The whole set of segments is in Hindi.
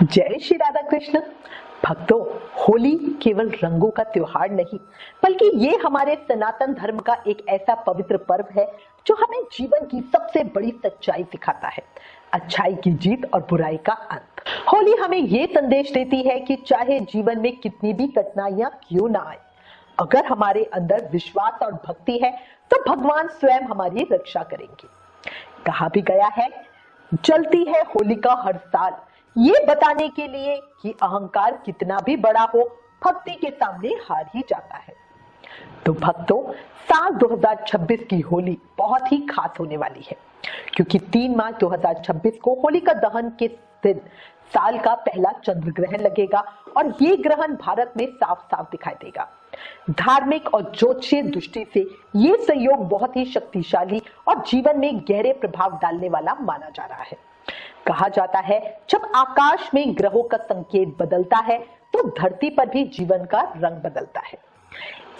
जय श्री राधा कृष्ण। भक्तों, होली केवल रंगों का त्योहार नहीं बल्कि ये हमारे सनातन धर्म का एक ऐसा पवित्र पर्व है जो हमें जीवन की सबसे बड़ी सच्चाई सिखाता है, अच्छाई की जीत और बुराई का अंत। होली हमें ये संदेश देती है कि चाहे जीवन में कितनी भी कठिनाइयां क्यों ना आए, अगर हमारे अंदर विश्वास और भक्ति है तो भगवान स्वयं हमारी रक्षा करेंगे। कहा भी गया है, जलती है होलिका हर साल, ये बताने के लिए कि अहंकार कितना भी बड़ा हो, भक्ति के सामने हार ही जाता है। तो भक्तों, साल 2026 की होली बहुत ही खास होने वाली है क्योंकि 3 मार्च 2026 को होलिका दहन के दिन साल का पहला चंद्र ग्रहण लगेगा और ये ग्रहण भारत में साफ साफ दिखाई देगा। धार्मिक और ज्योतिषीय दृष्टि से ये संयोग बहुत ही शक्तिशाली और जीवन में गहरे प्रभाव डालने वाला माना जा रहा है। कहा जाता है, जब आकाश में ग्रहों का संकेत बदलता है तो धरती पर भी जीवन का रंग बदलता है।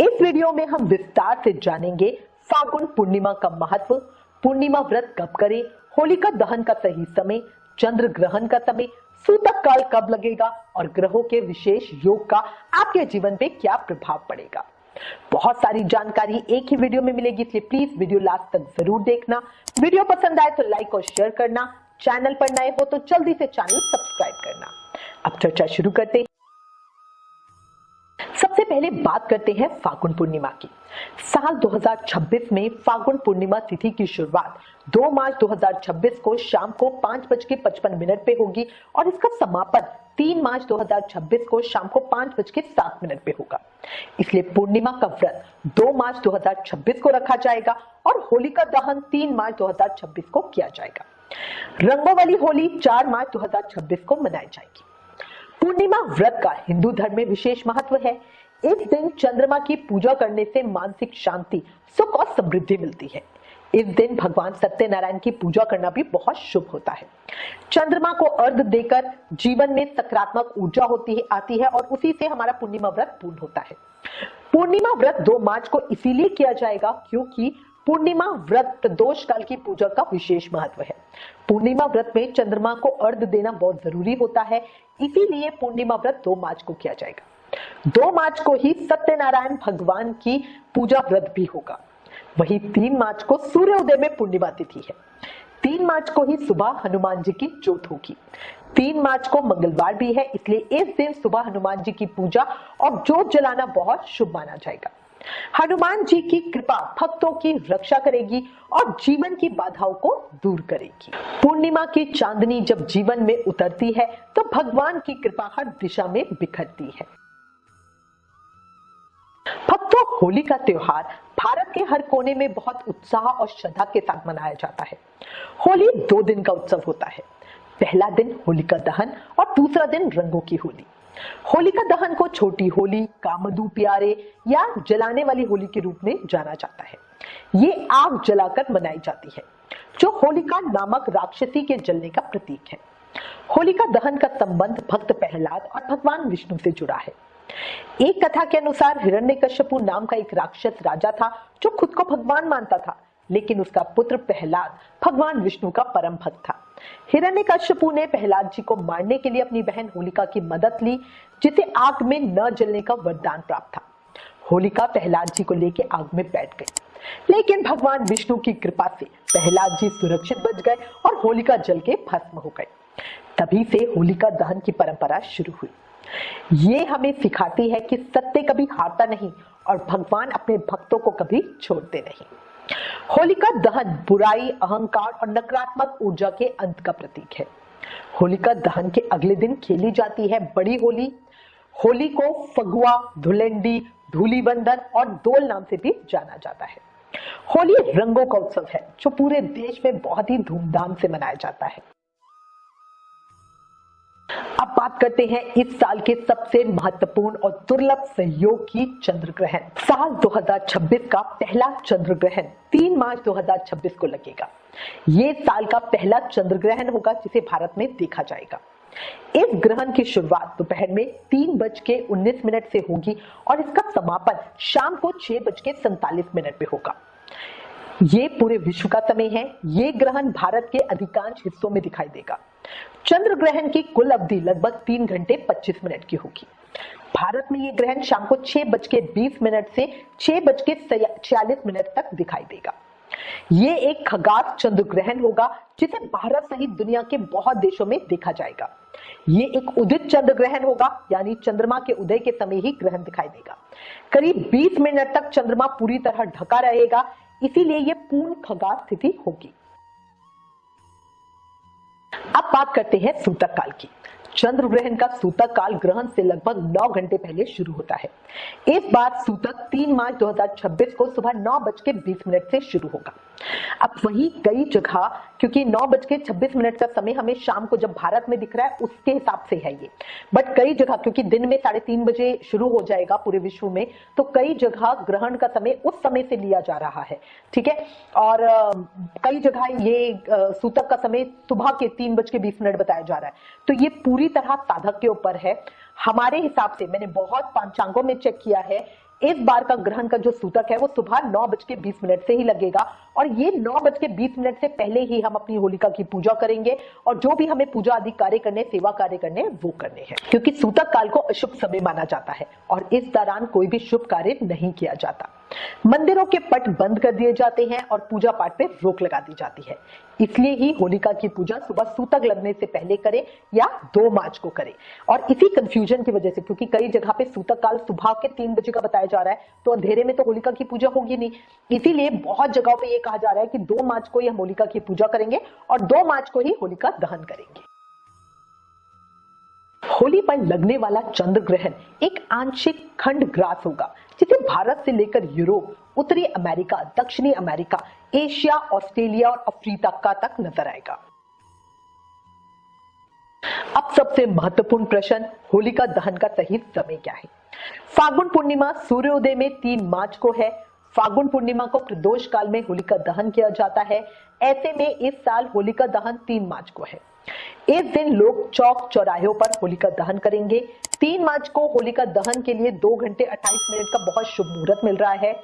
इस वीडियो में हम विस्तार से जानेंगे फागुन पूर्णिमा का महत्व, पूर्णिमा व्रत कब करें, होलिका दहन का सही समय, चंद्र ग्रहण का समय, सूतक काल कब लगेगा और ग्रहों के विशेष योग का आपके जीवन पे क्या प्रभाव पड़ेगा। बहुत सारी जानकारी एक ही वीडियो में मिलेगी, इसलिए प्लीज वीडियो लास्ट तक जरूर देखना। वीडियो पसंद आए तो लाइक और शेयर करना, चैनल पर नए हो तो जल्दी से चैनल सब्सक्राइब करना। अब चर्चा शुरू करते हैं। सबसे पहले बात करते हैं फागुन पूर्णिमा की। साल 2026 में फागुन पूर्णिमा तिथि की शुरुआत 2 मार्च 2026 को शाम को 5:55 पे होगी और इसका समापन 3 मार्च 2026 को शाम को 5:07 पे होगा। इसलिए पूर्णिमा का व्रत 2 मार्च 2026 को रखा जाएगा और होलिका दहन 3 मार्च 2026 को किया जाएगा। रंगों वाली होली 4 मार्च 2026 को मनाई जाएगी। पूर्णिमा व्रत का हिंदू धर्म में विशेष महत्व है। इस दिन चंद्रमा की पूजा करने से मानसिक शांति, सुख और समृद्धि मिलती है। इस दिन भगवान सत्यनारायण की पूजा करना भी बहुत शुभ होता है। चंद्रमा को अर्घ्य देकर जीवन में सकारात्मक ऊर्जा आती है और उसी से हमारा पूर्णिमा व्रत पूर्ण होता है। पूर्णिमा व्रत 2 मार्च को इसीलिए किया जाएगा क्योंकि पूर्णिमा व्रत दोष काल की पूजा का विशेष महत्व है। पूर्णिमा व्रत में चंद्रमा को अर्घ्य देना बहुत जरूरी होता है, इसीलिए पूर्णिमा व्रत 2 मार्च को किया जाएगा। 2 मार्च को ही सत्यनारायण भगवान की पूजा व्रत भी होगा। वही 3 मार्च को सूर्योदय में पूर्णिमा तिथि है। 3 मार्च को ही सुबह हनुमान जी की जोत होगी। 3 मार्च को मंगलवार भी है, इसलिए इस दिन सुबह हनुमान जी की पूजा और जोत जलाना बहुत शुभ माना जाएगा। हनुमान जी की कृपा भक्तों की रक्षा करेगी और जीवन की बाधाओं को दूर करेगी। पूर्णिमा की चांदनी जब जीवन में उतरती है तो भगवान की कृपा हर दिशा में बिखरती है। भक्तों, होली का त्योहार भारत के हर कोने में बहुत उत्साह और श्रद्धा के साथ मनाया जाता है। होली 2 दिन का उत्सव होता है। पहला दिन होलिका दहन और दूसरा दिन रंगों की होली। होलिका दहन को छोटी होली, कामधु प्यारे या जलाने वाली होली के रूप में जाना जाता है। ये आग जलाकर मनाई जाती है जो होलिका नामक राक्षसी के जलने का प्रतीक है। होलिका दहन का संबंध भक्त प्रहलाद और भगवान विष्णु से जुड़ा है। एक कथा के अनुसार हिरण्यकश्यपु नाम का एक राक्षस राजा था जो खुद को भगवान मानता था, लेकिन उसका पुत्र प्रहलाद भगवान विष्णु का परम भक्त था। हिरण्यकश्यपु ने प्रहलाद जी को मारने के लिए अपनी बहन होलिका की मदद ली, जिसे आग में न जलने का वरदान प्राप्त था। होलिका प्रहलाद जी को लेकर आग में बैठ गई, लेकिन भगवान विष्णु की कृपा से प्रहलाद जी सुरक्षित बच गए और होलिका जल के भस्म हो गए। तभी से होलिका दहन की परंपरा शुरू हुई। ये हमें सिखाती है कि सत्य कभी हारता नहीं और भगवान अपने भक्तों को कभी छोड़ते नहीं। होलिका दहन बुराई, अहंकार और नकारात्मक ऊर्जा के अंत का प्रतीक है। होलिका दहन के अगले दिन खेली जाती है बड़ी होली। होली को फगुआ, धुलेंडी, धूलीबंधन और दोल नाम से भी जाना जाता है। होली रंगों का उत्सव है जो पूरे देश में बहुत ही धूमधाम से मनाया जाता है। अब बात करते हैं इस साल के सबसे महत्वपूर्ण और दुर्लभ संयोग की, चंद्र ग्रहण। साल 2026 का पहला चंद्र ग्रहण 3 मार्च 2026 को लगेगा। ये साल का पहला चंद्र ग्रहण होगा जिसे भारत में देखा जाएगा। इस ग्रहण की शुरुआत दोपहर में 3:19 से होगी और इसका समापन शाम को 6:47 पे होगा। ये पूरे विश्व का समय है। ये ग्रहण भारत के अधिकांश हिस्सों में दिखाई देगा। चंद्र ग्रहण की कुल अवधि लगभग 3 घंटे 25 मिनट की होगी। भारत में ये ग्रहण शाम को 6:20 से 6:46 तक दिखाई देगा। ये एक खगास चंद्र ग्रहण होगा जिसे भारत सहित दुनिया के बहुत देशों में देखा जाएगा। ये एक उदित चंद्र ग्रहण होगा, यानी चंद्रमा के उदय के समय ही ग्रहण दिखाई देगा। करीब 20 मिनट तक चंद्रमा पूरी तरह ढका रहेगा, इसीलिए ये पूर्ण खगास स्थिति होगी। अब बात करते हैं सूतक काल की। चंद्र ग्रहण का सूतक काल ग्रहण से लगभग 9 घंटे पहले शुरू होता है। इस बार सूतक 3 मार्च 2026 को सुबह 9:20 से शुरू होगा। अब वही कई जगह, क्योंकि 9:26 का समय हमें शाम को जब भारत में दिख रहा है उसके हिसाब से है ये, बट कई जगह क्योंकि दिन में 3:30 बजे शुरू हो जाएगा पूरे विश्व में, तो कई जगह ग्रहण का समय उस समय से लिया जा रहा है। ठीक है, और कई जगह ये सूतक का समय सुबह के 3:20 बताया जा रहा है। तो ये पूरी तरह साधक के ऊपर है। हमारे हिसाब से मैंने बहुत पंचांगों में चेक किया है, इस बार का ग्रहण का जो सूतक है वो सुबह 9:20 से ही लगेगा, और ये 9:20 से पहले ही हम अपनी होलिका की पूजा करेंगे, और जो भी हमें पूजा आदि कार्य करने, सेवा कार्य करने, वो करने हैं, क्योंकि सूतक काल को अशुभ समय माना जाता है और इस दौरान कोई भी शुभ कार्य नहीं किया जाता। मंदिरों के पट बंद कर दिए जाते हैं और पूजा पाठ पे रोक लगा दी जाती है। इसलिए ही होलिका की पूजा सुबह सूतक लगने से पहले करें या 2 मार्च को करें। और इसी कंफ्यूजन की वजह से, क्योंकि कई जगह पे सूतक काल सुबह के 3 बजे का बताया जा रहा है, तो अंधेरे में तो होलिका की पूजा होगी नहीं, इसीलिए बहुत जगहों पे ये कहा जा रहा है कि 2 मार्च को ही हम होलिका की पूजा करेंगे और 2 मार्च को ही होलिका दहन करेंगे। होली पर लगने वाला चंद्र ग्रहण एक आंशिक खंड ग्रास होगा, जिसे भारत से लेकर यूरोप, उत्तरी अमेरिका, दक्षिणी अमेरिका, एशिया, ऑस्ट्रेलिया और अफ्रीका तक नजर आएगा। अब सबसे महत्वपूर्ण प्रश्न, होलिका दहन का सही समय क्या है? फागुन पूर्णिमा सूर्योदय में 3 मार्च को है। फागुन पूर्णिमा को प्रदोष काल में होलिका दहन किया जाता है। ऐसे में इस साल होलिका दहन 3 मार्च को है। इस दिन लोग चौक चौराहों पर होलिका दहन करेंगे। 3 मार्च को होलिका दहन के लिए 2 घंटे 28 मिनट का बहुत शुभ मुहूर्त मिल रहा है।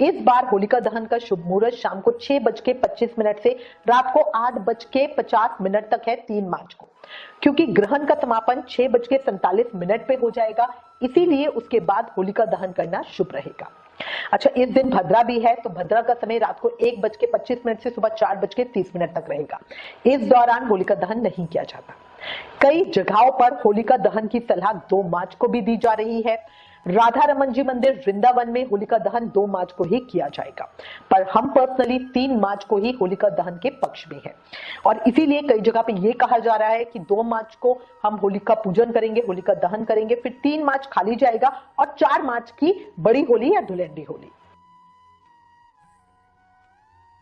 इस बार होलिका दहन का शुभ मुहूर्त शाम को 6:25 से रात को 8:50 तक है 3 मार्च को, क्योंकि ग्रहण का समापन 6:47 पे हो जाएगा, इसीलिए उसके बाद होलिका दहन करना शुभ रहेगा। अच्छा, इस दिन भद्रा भी है, तो भद्रा का समय रात को 1:25 से सुबह 4:30 तक रहेगा। इस दौरान होलिका दहन नहीं किया जाता। कई जगहों पर होलिका दहन की सलाह 2 मार्च को भी दी जा रही है। राधा रमन जी मंदिर वृंदावन में होलिका दहन 2 मार्च को ही किया जाएगा, पर हम पर्सनली 3 मार्च को ही होलिका दहन के पक्ष में हैं, और इसीलिए कई जगह पे ये कहा जा रहा है कि 2 मार्च को हम होलिका पूजन करेंगे, होलिका दहन करेंगे, फिर 3 मार्च खाली जाएगा और 4 मार्च की बड़ी होली या धुलंडी होली।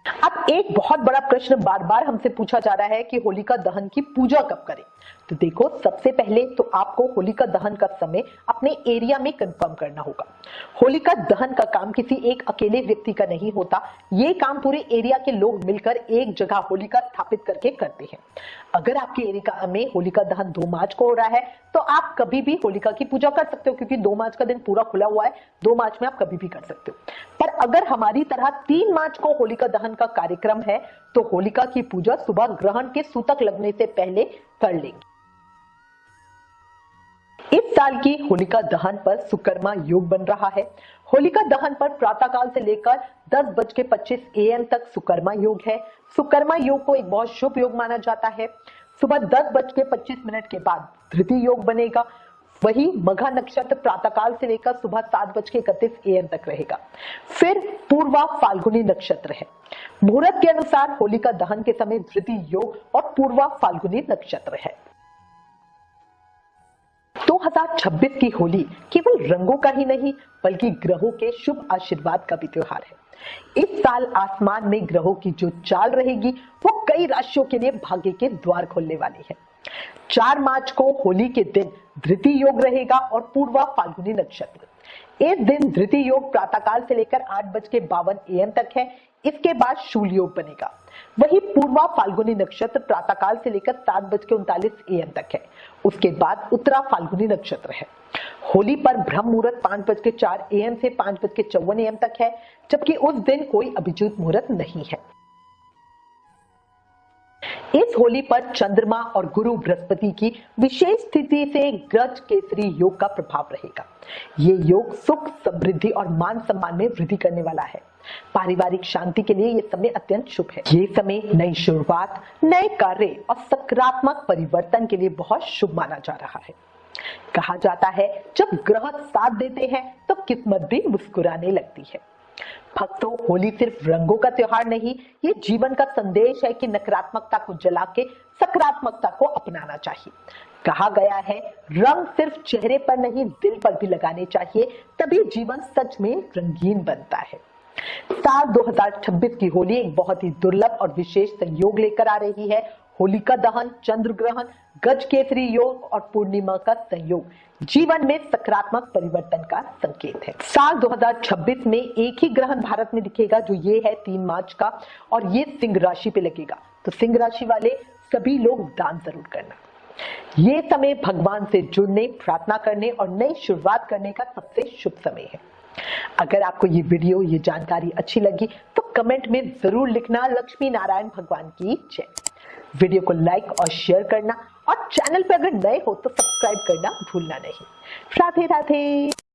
अब एक बहुत बड़ा प्रश्न बार बार हमसे पूछा जा रहा है कि होलिका दहन की पूजा कब करें। तो देखो, सबसे पहले तो आपको होलिका दहन का समय अपने एरिया में कंफर्म करना होगा। होलिका दहन का काम किसी एक अकेले व्यक्ति का नहीं होता, ये काम पूरे एरिया के लोग मिलकर एक जगह होलिका स्थापित करके करते हैं। अगर आपके एरिया में होलिका दहन 2 मार्च को हो रहा है तो आप कभी भी होलिका की पूजा कर सकते हो, क्योंकि 2 मार्च का दिन पूरा खुला हुआ है, 2 मार्च में आप कभी भी कर सकते हो। पर अगर हमारी तरह 3 मार्च को होलिका दहन का कार्यक्रम है तो होलिका की पूजा सुबह ग्रहण के सूतक लगने से पहले कर लेंगे। इस साल की होलिका दहन पर सुकर्मा योग बन रहा है। होलिका दहन पर प्रातःकाल से लेकर 10:25 AM तक सुकर्मा योग है। सुकर्मा योग को एक बहुत शुभ योग माना जाता है। सुबह 10:25 के बाद धृति योग बनेगा। वही मघा नक्षत्र प्रातःकाल से लेकर सुबह 7:31 AM तक रहेगा। फिर पूर्वा फाल्गुनी नक्षत्र है। मुहूर्त के अनुसार होलिका दहन के समय धृति योग और पूर्वा फाल्गुनी नक्षत्र है। 2026 की होली केवल रंगों का ही नहीं बल्कि ग्रहों के शुभ आशीर्वाद का भी त्योहार है। इस साल आसमान में ग्रहों की जो चाल रहेगी वो कई राशियों के लिए भाग्य के द्वार खोलने वाली है। 4 मार्च को होली के दिन धृति योग रहेगा और पूर्वा फाल्गुनी नक्षत्र। इस दिन धृति योग प्रातःकाल से लेकर 8:52 AM तक है। इसके बाद शूल योग बनेगा। वही पूर्वा फाल्गुनी नक्षत्र प्रातःकाल से लेकर 7:39 AM तक है। उसके बाद उत्तरा फाल्गुनी नक्षत्र है। होली पर ब्रह्म मुहूर्त 5:04 AM से 5:54 AM तक है, जबकि उस दिन कोई अभिजीत मुहूर्त नहीं है। इस होली पर चंद्रमा और गुरु बृहस्पति की विशेष स्थिति से गज केसरी योग का प्रभाव रहेगा। ये योग सुख, समृद्धि और मान सम्मान में वृद्धि करने वाला है। पारिवारिक शांति के लिए ये समय अत्यंत शुभ है। ये समय नई शुरुआत, नए कार्य और सकारात्मक परिवर्तन के लिए बहुत शुभ माना जा रहा है। कहा जाता है, जब ग्रह साथ देते हैं तो किस्मत भी मुस्कुराने लगती है। भक्तों, होली सिर्फ रंगों का त्योहार नहीं, ये जीवन का संदेश है कि नकारात्मकता को जला के सकारात्मकता को अपनाना चाहिए। कहा गया है, रंग सिर्फ चेहरे पर नहीं, दिल पर भी लगाने चाहिए, तभी जीवन सच में रंगीन बनता है। साल 2026 की होली एक बहुत ही दुर्लभ और विशेष संयोग लेकर आ रही है। होलिका दहन, चंद्र ग्रहण, गज केसरी योग और पूर्णिमा का संयोग जीवन में सकारात्मक परिवर्तन का संकेत है। साल 2026 में एक ही ग्रहण भारत में दिखेगा, जो ये है 3 मार्च का, और ये सिंह राशि पे लगेगा। तो सिंह राशि वाले सभी लोग दान जरूर करना। ये समय भगवान से जुड़ने, प्रार्थना करने और नई शुरुआत करने का सबसे शुभ समय है। अगर आपको ये वीडियो, ये जानकारी अच्छी लगी तो कमेंट में जरूर लिखना, लक्ष्मी नारायण भगवान की जय। वीडियो को लाइक और शेयर करना और चैनल पर अगर नए हो तो सब्सक्राइब करना भूलना नहीं। राधे राधे।